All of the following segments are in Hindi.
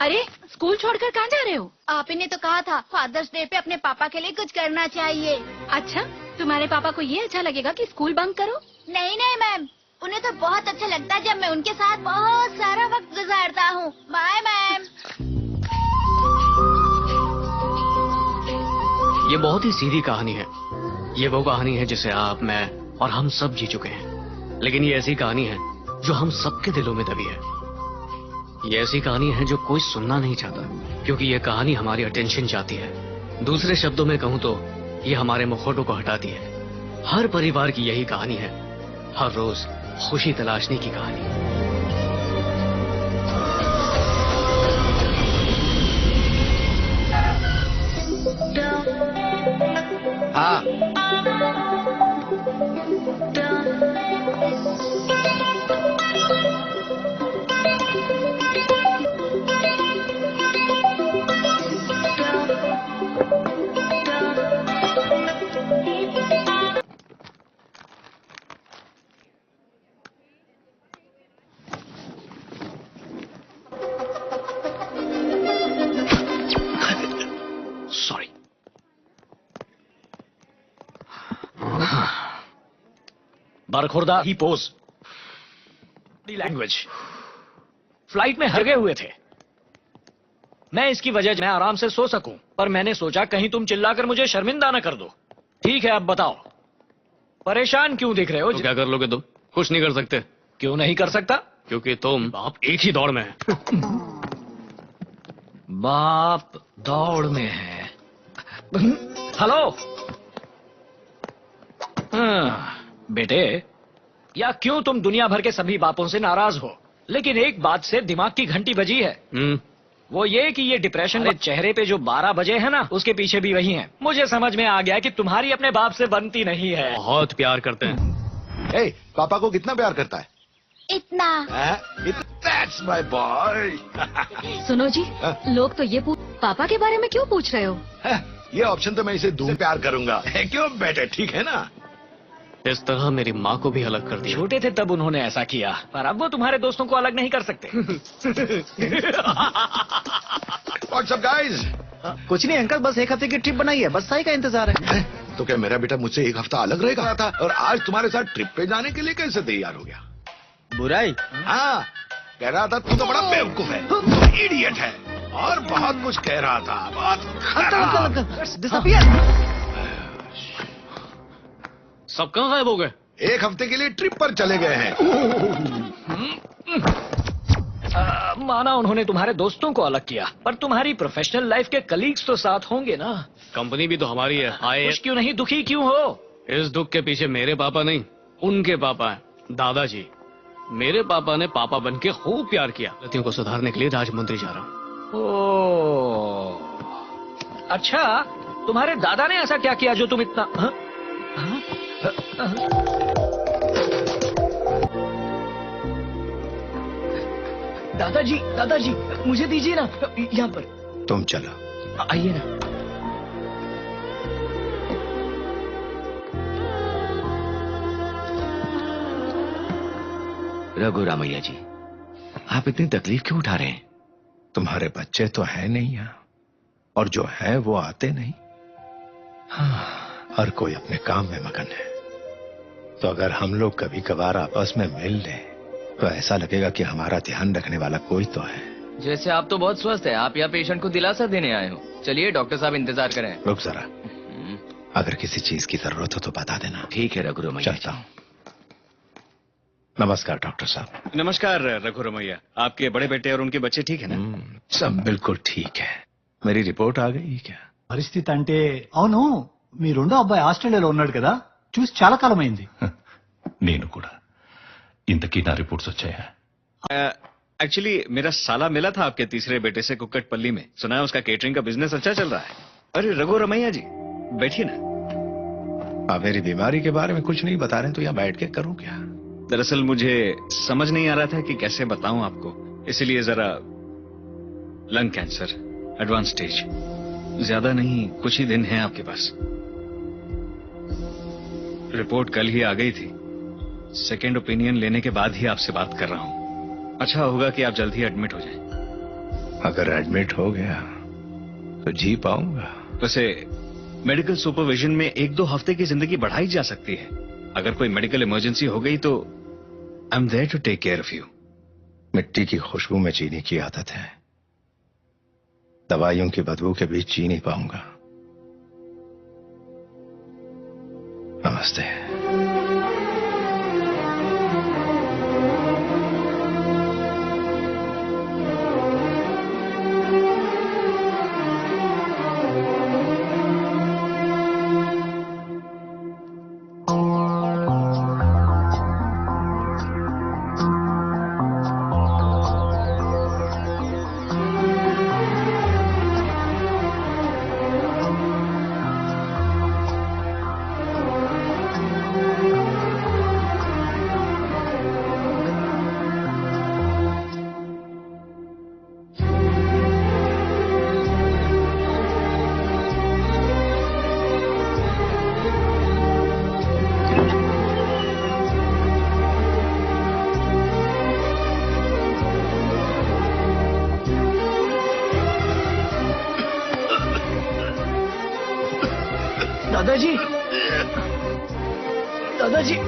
अरे स्कूल छोड़कर कहाँ जा रहे हो? आप ही ने तो कहा था फादर्स डे पे अपने पापा के लिए कुछ करना चाहिए। अच्छा, तुम्हारे पापा को ये अच्छा लगेगा कि स्कूल बंक करो? नहीं नहीं मैम, उन्हें तो बहुत अच्छा लगता है जब मैं उनके साथ बहुत सारा वक्त गुजारता हूँ। Bye ma'am. ये बहुत ही सीधी कहानी है। ये वो कहानी है जिसे आप, मैं और हम सब जी चुके हैं। लेकिन ये ऐसी कहानी है जो हम सबके दिलों में दबी है। ये ऐसी कहानी है जो कोई सुनना नहीं चाहता, क्योंकि ये कहानी हमारी अटेंशन चाहती है। दूसरे शब्दों में कहूँ तो ये हमारे मुखौटों को हटाती है। हर परिवार की यही कहानी है, हर रोज खुशी तलाशने की कहानी। हाँ, सॉरी। बरखुरदा ही पोज लैंग्वेज। फ्लाइट में हर गए हुए थे। मैं इसकी वजह मैं आराम से सो सकूं, पर मैंने सोचा कहीं तुम चिल्लाकर मुझे शर्मिंदा न कर दो। ठीक है, अब बताओ परेशान क्यों दिख रहे हो? तो क्या कर लोगे तुम? कुछ नहीं कर सकते। क्यों नहीं कर सकता? क्योंकि तुम बाप एक ही दौड़ में है। बाप दौड़ में है। हेलो। बेटे, या क्यों तुम दुनिया भर के सभी बापों से नाराज हो, लेकिन एक बात से दिमाग की घंटी बजी है। वो ये कि ये डिप्रेशन के चेहरे पे जो 12 बजे है ना, उसके पीछे भी वही है। मुझे समझ में आ गया कि तुम्हारी अपने बाप से बनती नहीं है। बहुत प्यार करते हैं। ए, पापा को कितना प्यार करता है? इतना। That's my boy. सुनो जी, लोग तो ये पापा के बारे में क्यों पूछ रहे हो? ये ऑप्शन तो मैं इसे दूर प्यार करूंगा। क्यों बेटे, ठीक है ना? इस तरह मेरी माँ को भी अलग कर दिया। छोटे थे तब उन्होंने ऐसा किया, पर अब वो तुम्हारे दोस्तों को अलग नहीं कर सकते। What's up, guys? कुछ नहीं अंकल, बस एक हफ्ते की ट्रिप बनाई है, बस साई का इंतजार है। तो क्या मेरा बेटा मुझसे एक हफ्ता अलग रहेगा था, और आज तुम्हारे साथ ट्रिप पे जाने के लिए कैसे तैयार हो गया? बुराई? हाँ, कह रहा था तू तो बड़ा बेवकूफ है, तू इडियट है, और बहुत कुछ कह रहा था। बहुत खराब। डिसअपियर। सब कहाँ गायब हो गए? एक हफ्ते के लिए ट्रिप पर चले गए हैं। माना उन्होंने तुम्हारे दोस्तों को अलग किया, पर तुम्हारी प्रोफेशनल लाइफ के कलीग्स तो साथ होंगे ना? कंपनी भी तो हमारी है। खुश क्यों नहीं, दुखी क्यों हो? इस दुख के पीछे मेरे पापा नहीं, उनके पापा हैं, दादाजी। मेरे पापा ने पापा बन के खूब प्यार किया। गलतियों को सुधारने के लिए राजमुंद्री जा रहा हूँ। ओह, अच्छा, तुम्हारे दादा ने ऐसा क्या किया जो तुम इतना दादाजी, दादाजी मुझे दीजिए ना, यहाँ पर। तुम चलो, आइए ना। रघु रामैया जी, आप इतनी तकलीफ क्यों उठा रहे हैं? तुम्हारे बच्चे तो है नहीं यहाँ, और जो है वो आते नहीं। हाँ, हर कोई अपने काम में मगन है। तो अगर हम लोग कभी कभार आपस में मिल लें तो ऐसा लगेगा कि हमारा ध्यान रखने वाला कोई तो है। जैसे आप तो बहुत स्वस्थ है, आप यहाँ पेशेंट को दिलासा देने आए हो। चलिए डॉक्टर साहब इंतजार करें। रुक जरा, अगर किसी चीज की जरूरत हो तो बता देना। ठीक है रघु रमैया। चलता हूँ। नमस्कार डॉक्टर साहब। नमस्कार रघु रमैया। आपके बड़े बेटे और उनके बच्चे ठीक है ना? सब बिल्कुल ठीक है। मेरी रिपोर्ट आ गई क्या? పరిస్థితి అంటే అవును, మీ రెండో అబ్బాయి ఆస్ట్రేలియాలో ఉన్నాడు కదా, చూసి చాలా కాలం అయింది. నేను కూడా. ఇంతకీ నా రిపోర్ట్స్ వచ్చాయా? एक्चुअली मेरा साला मिला था आपके तीसरे बेटे से कुक्कटपल्ली में। सुना है उसका केटरिंग का बिजनेस अच्छा चल रहा है। अरे रघु रमैया जी, बैठिए ना। आप मेरी बीमारी के बारे में कुछ नहीं बता रहे तो यहाँ बैठ के करूं क्या? दरअसल मुझे समझ नहीं आ रहा था कि कैसे बताऊं आपको, इसलिए जरा लंग कैंसर, एडवांस स्टेज। ज्यादा नहीं, कुछ ही दिन हैं आपके पास। रिपोर्ट कल ही आ गई थी। सेकेंड ओपिनियन लेने के बाद ही आपसे बात कर रहा हूं। अच्छा होगा कि आप जल्द ही एडमिट हो जाएं। अगर एडमिट हो गया तो जी पाऊंगा। वैसे मेडिकल सुपरविजन में 1-2 हफ्ते की जिंदगी बढ़ाई जा सकती है। अगर कोई मेडिकल इमरजेंसी हो गई तो I am there to take care of you. मिट्टी की खुशबू में जीने की आदत है, दवाइयों की बदबू के बीच जी नहीं पाऊंगा। नमस्ते। दादाजी, दादाजी।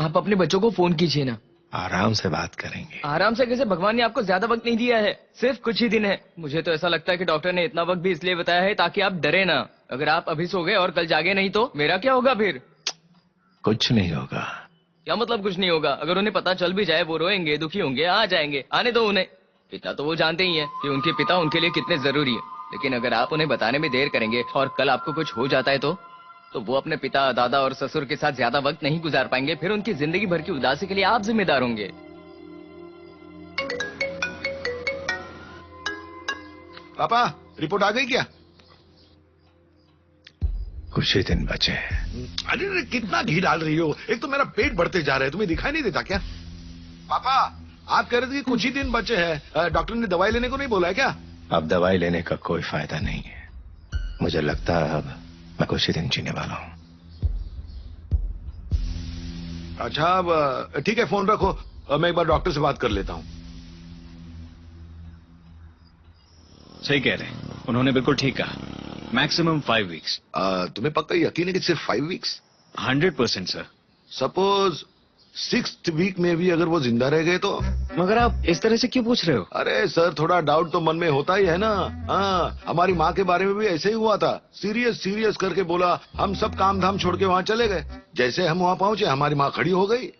आप अपने बच्चों को फोन कीजिए ना। आराम से बात करेंगे। आराम से कैसे? भगवान ने आपको ज्यादा वक्त नहीं दिया है, सिर्फ कुछ ही दिन है। मुझे तो ऐसा लगता है कि डॉक्टर ने इतना वक्त भी इसलिए बताया है ताकि आप डरे ना। अगर आप अभी सो गए और कल जागे नहीं तो मेरा क्या होगा फिर? कुछ नहीं होगा। क्या मतलब कुछ नहीं होगा? अगर उन्हें पता चल भी जाए वो रोएंगे, दुखी होंगे, आ जाएंगे। आने दो उन्हें। इतना तो वो जानते ही है कि उनके पिता उनके लिए कितने जरूरी है। लेकिन अगर आप उन्हें बताने में देर करेंगे और कल आपको कुछ हो जाता है तो वो अपने पिता, दादा और ससुर के साथ ज्यादा वक्त नहीं गुजार पाएंगे। फिर उनकी जिंदगी भर की उदासी के लिए आप जिम्मेदार होंगे। पापा, रिपोर्ट आ गई क्या? कुछ ही दिन बचे हैं। अरे कितना घी डाल रही हो? एक तो मेरा पेट बढ़ते जा रहा है, तुम्हें दिखाई नहीं देता क्या? पापा, आप कह रहे थे कि कुछ ही दिन बचे हैं। डॉक्टर ने दवाई लेने को नहीं बोला है क्या? अब दवाई लेने का कोई फायदा नहीं है। मुझे लगता है अब मैं कुछ ही दिन जीने वाला हूँ। अच्छा, अब ठीक है, फोन रखो। मैं एक बार डॉक्टर से बात कर लेता हूँ। सही कह रहे हैं, उन्होंने बिल्कुल ठीक कहा। Maximum 5 weeks. तुम्हें पक्का यकीन है कि सिर्फ 5 weeks? 100% sir. Suppose 6th week में भी अगर वो जिंदा रह गए तो? मगर आप इस तरह से क्यों पूछ रहे हो? अरे सर, थोड़ा डाउट तो मन में होता ही है ना। हाँ, हमारी माँ के बारे में भी ऐसे ही हुआ था। सीरियस सीरियस करके बोला, हम सब काम धाम छोड़ के वहाँ चले गए। जैसे हम वहाँ पहुँचे, हमारी माँ खड़ी हो गई।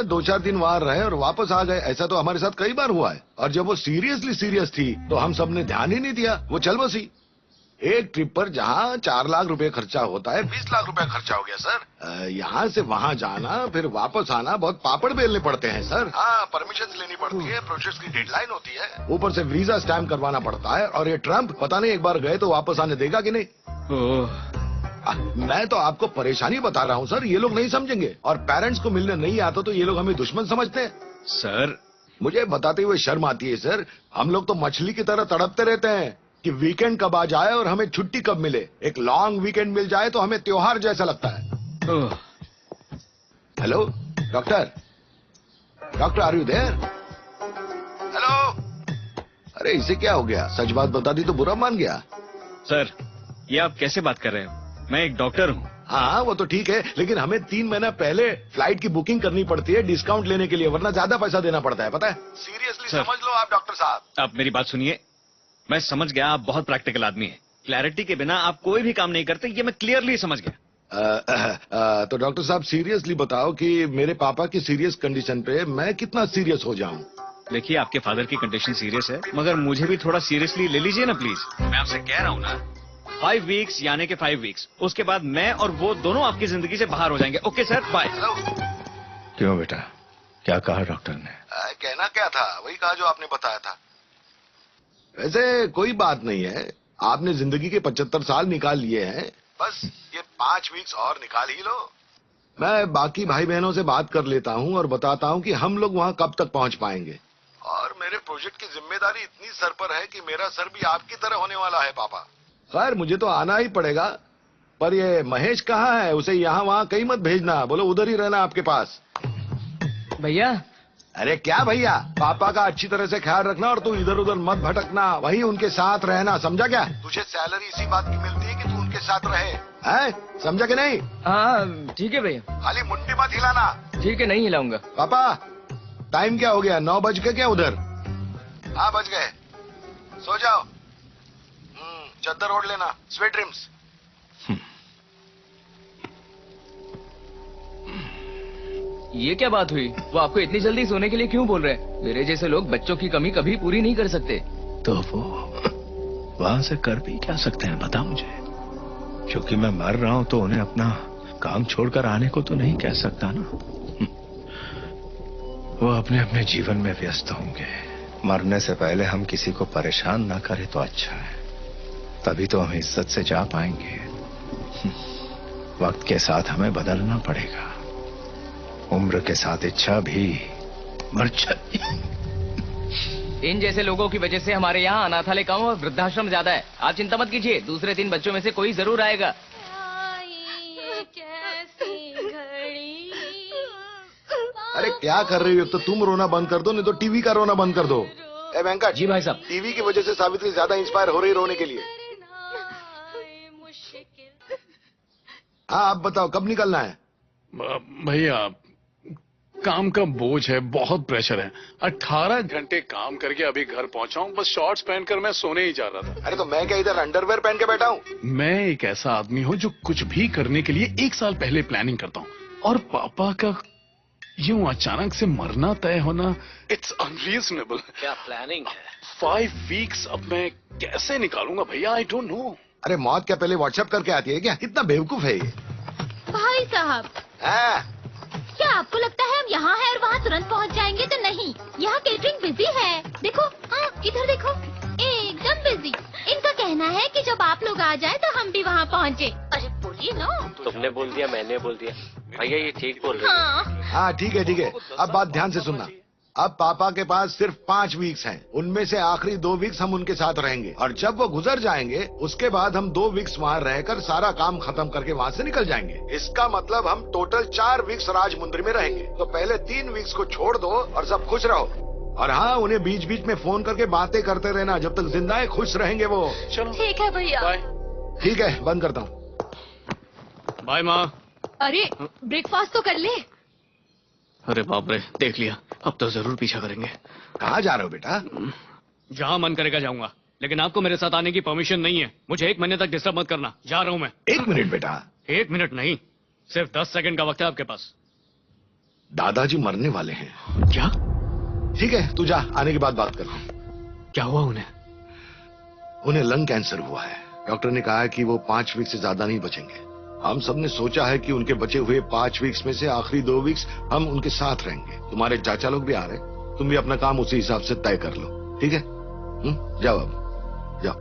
2-4 दिन वहाँ रहे और वापस आ गए। ऐसा तो हमारे साथ कई बार हुआ है। और जब वो सीरियसली सीरियस थी तो हम सब ने ध्यान ही नहीं दिया, वो चल बसी। एक ट्रिप पर जहाँ 4 लाख रुपए खर्चा होता है, 20 लाख रुपए खर्चा हो गया सर। यहाँ से वहाँ जाना फिर वापस आना बहुत पापड़ बेलने पड़ते हैं सर। हाँ, परमिशन लेनी पड़ती है, प्रोसेस की डेडलाइन होती है, ऊपर से वीजा स्टैम्प करवाना पड़ता है। और ये ट्रम्प पता नहीं एक बार गए तो वापस आने देगा कि नहीं। मैं तो आपको परेशानी बता रहा हूँ सर, ये लोग नहीं समझेंगे। और पेरेंट्स को मिलने नहीं आता तो ये लोग हमें दुश्मन समझते हैं। सर, मुझे बताते हुए शर्म आती है सर। हम लोग तो मछली की तरह तड़पते रहते हैं कि वीकेंड कब आ जाए और हमें छुट्टी कब मिले। एक लॉन्ग वीकेंड मिल जाए तो हमें त्योहार जैसा लगता है। Hello doctor, doctor are you there? Hello. अरे इसे क्या हो गया? सच बात बता दी तो बुरा मान गया। सर, ये आप कैसे बात कर रहे हो? मैं एक डॉक्टर हूँ। हाँ, वो तो ठीक है, लेकिन हमें 3 महीना पहले फ्लाइट की बुकिंग करनी पड़ती है डिस्काउंट लेने के लिए, वरना ज्यादा पैसा देना पड़ता है, पता है? सीरियसली समझ लो आप डॉक्टर साहब। आप मेरी बात सुनिए। मैं समझ गया, आप बहुत प्रैक्टिकल आदमी हैं। क्लैरिटी के बिना आप कोई भी काम नहीं करते, ये मैं क्लियरली समझ गया। तो डॉक्टर साहब सीरियसली बताओ कि मेरे पापा की सीरियस कंडीशन पे मैं कितना सीरियस हो जाऊं? देखिए, आपके फादर की कंडीशन सीरियस है, मगर मुझे भी थोड़ा सीरियसली ले लीजिए ना प्लीज। मैं आपसे कह रहा हूँ ना, 5 वीक्स यानी कि 5 वीक्स, उसके बाद मैं और वो दोनों आपकी जिंदगी से बाहर हो जाएंगे। Okay sir, bye. क्यों बेटा, क्या कहा डॉक्टर ने? कहना क्या था? वही कहा जो आपने बताया था। वैसे कोई बात नहीं है, आपने जिंदगी के 75 साल निकाल लिए हैं, बस ये 5 वीक्स और निकाल ही लो। मैं बाकी भाई बहनों से बात कर लेता हूँ और बताता हूँ कि हम लोग वहाँ कब तक पहुँच पाएंगे। और मेरे प्रोजेक्ट की जिम्मेदारी इतनी सर पर है कि मेरा सर भी आपकी तरह होने वाला है पापा। खैर मुझे तो आना ही पड़ेगा, पर ये महेश कहाँ है? उसे यहाँ वहाँ कहीं मत भेजना, बोलो उधर ही रहना आपके पास। भैया। अरे क्या भैया, पापा का अच्छी तरह से ख्याल रखना और तू इधर उधर मत भटकना, वही उनके साथ रहना, समझा क्या? तुझे सैलरी इसी बात की मिलती है कि तू उनके साथ रहे, हैं? समझा कि नहीं? हाँ ठीक है भैया। खाली मुंडी मत हिलाना। ठीक है, नहीं हिलाऊंगा। पापा टाइम क्या हो गया? 9 बज गए क्या उधर? हाँ बज गए, सो जाओ। चद्दर ओढ़ लेना, स्वीट ड्रीम्स। ये क्या बात हुई? वो आपको इतनी जल्दी सोने के लिए क्यों बोल रहे हैं? मेरे जैसे लोग बच्चों की कमी कभी पूरी नहीं कर सकते। तो वो वहां से कर भी क्या सकते हैं बता मुझे? क्योंकि मैं मर रहा हूं तो उन्हें अपना काम छोड़कर आने को तो नहीं कह सकता ना। वो अपने अपने जीवन में व्यस्त होंगे। मरने से पहले हम किसी को परेशान ना करें तो अच्छा है, तभी तो हम इज्जत से जा पाएंगे। वक्त के साथ हमें बदलना पड़ेगा, उम्र के साथ इच्छा भी मर जाती। इन जैसे लोगों की वजह से हमारे यहाँ अनाथालय कम और वृद्धाश्रम ज्यादा है। आप चिंता मत कीजिए, दूसरे 3 बच्चों में से कोई जरूर आएगा। अरे क्या कर रही हो? तो तुम रोना बंद कर दो, नहीं तो टीवी का रोना बंद कर दो। ए वेंकट। जी भाई साहब। टीवी की वजह से सावित्री ज्यादा इंस्पायर हो रही रोने के लिए। हाँ आप बताओ कब निकलना है? भैया काम का बोझ है, बहुत प्रेशर है। 18 घंटे काम करके अभी घर पहुंचा हूँ, बस शॉर्ट्स पहनकर मैं सोने ही जा रहा था। अरे तो मैं क्या इधर अंडरवेयर पहन के बैठा हूँ? मैं एक ऐसा आदमी हूँ जो कुछ भी करने के लिए 1 साल पहले प्लानिंग करता हूँ, और पापा का यूं अचानक से मरना तय होना, इट्स अनरीजनेबल। क्या प्लानिंग है? 5 वीक्स अब मैं कैसे निकालूंगा भैया? I don't know. अरे मौत क्या पहले व्हाट्सएप करके आती है क्या? कितना बेवकूफ है ये। भाई साहब, क्या आपको लगता है हम यहाँ हैं और वहाँ तुरंत पहुँच जाएंगे? तो नहीं, यहाँ केटरिंग बिजी है। देखो, हाँ इधर देखो, एकदम बिजी। इनका कहना है कि जब आप लोग आ जाए तो हम भी वहाँ पहुँचे। अरे बोलिए ना। तुमने बोल दिया, मैंने बोल दिया। भैया ये ठीक बोल रहे हैं। हाँ ठीक है ठीक है, अब बात ध्यान से सुनना। अब पापा के पास सिर्फ 5 वीक्स हैं, उनमें से आखिरी 2 वीक्स हम उनके साथ रहेंगे, और जब वो गुजर जाएंगे उसके बाद हम 2 वीक्स वहाँ रहकर सारा काम खत्म करके वहाँ से निकल जाएंगे। इसका मतलब हम टोटल 4 वीक्स राजमुंद्री में रहेंगे। तो पहले 3 वीक्स को छोड़ दो और सब खुश रहो। और हाँ, उन्हें बीच बीच में फोन करके बातें करते रहना, जब तक जिंदा है खुश रहेंगे वो। चलो ठीक है भैया। बाय। ठीक है, बंद करता हूँ। बाय माँ। अरे ब्रेकफास्ट तो कर ले। अरे बाप रे, देख लिया, अब तो जरूर पीछा करेंगे। कहाँ जा रहे हो बेटा? जहाँ मन करेगा जाऊंगा, लेकिन आपको मेरे साथ आने की परमिशन नहीं है। मुझे 1 महीने तक डिस्टर्ब मत करना, जा रहा हूँ मैं। 1 मिनट बेटा। 1 मिनट नहीं, सिर्फ 10 सेकंड का वक्त है आपके पास। दादाजी मरने वाले हैं। क्या? ठीक है तू जा, आने के बाद बात करते। क्या हुआ उन्हें? उन्हें लंग कैंसर हुआ है। डॉक्टर ने कहा है कि वो 5 वीक से ज्यादा नहीं बचेंगे। हम सब ने सोचा है कि उनके बचे हुए 5 वीक्स में से आखिरी 2 वीक्स हम उनके साथ रहेंगे। तुम्हारे चाचा लोग भी आ रहे, तुम भी अपना काम उसी हिसाब से तय कर लो, ठीक है? जाओ अब, जाओ।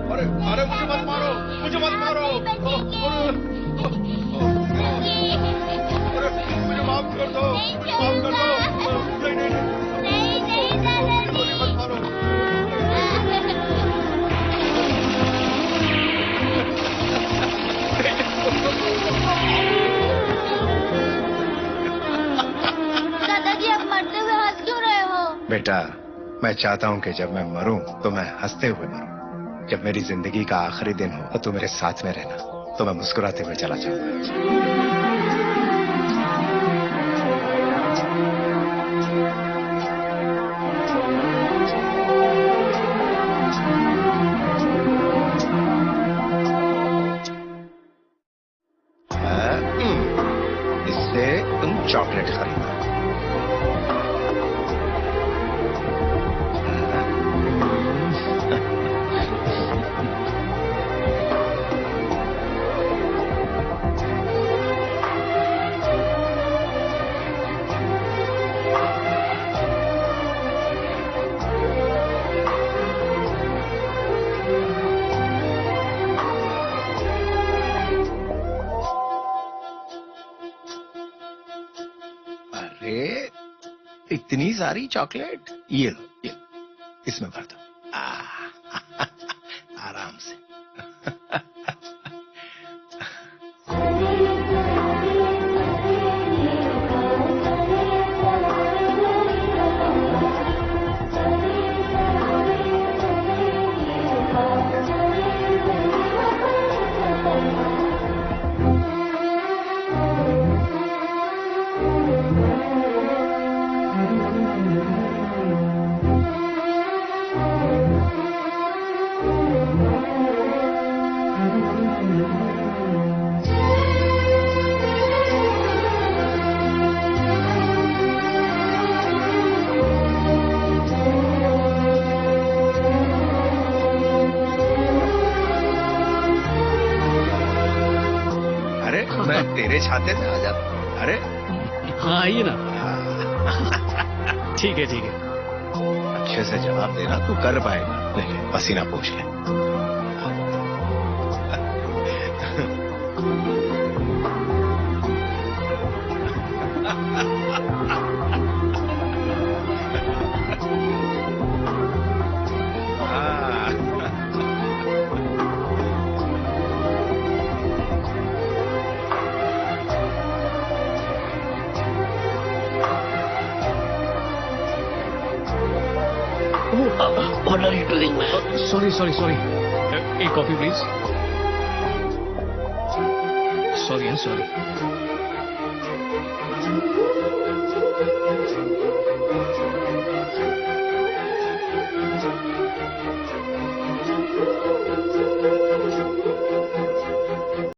अरे मुझे मत मारो, मुझे मत मारो। मुझे माफ कर दो, माफ कर दो। नहीं दादाजी, मत मारो। दादाजी आप मरते हुए हंस क्यों रहे हो? बेटा, मैं चाहता हूँ कि जब मैं मरूं तो मैं हंसते हुए मरूं। जब मेरी जिंदगी का आखिरी दिन हो और तू मेरे साथ में रहना, तो मैं मुस्कुराते हुए चला जाऊंगा। इससे तुम चॉकलेट खरीदो। अरे इतनी सारी चॉकलेट, ये लो, इसमें भर दो। आराम से। मैं तेरे छाते में आ जाता। अरे हाँ आइए ना। ठीक है ठीक है। अच्छे से जवाब देना, तू कर पाएगा। नहीं, पसीना पोंछ ले। What are you doing, man? Sorry. A coffee, please. Sorry.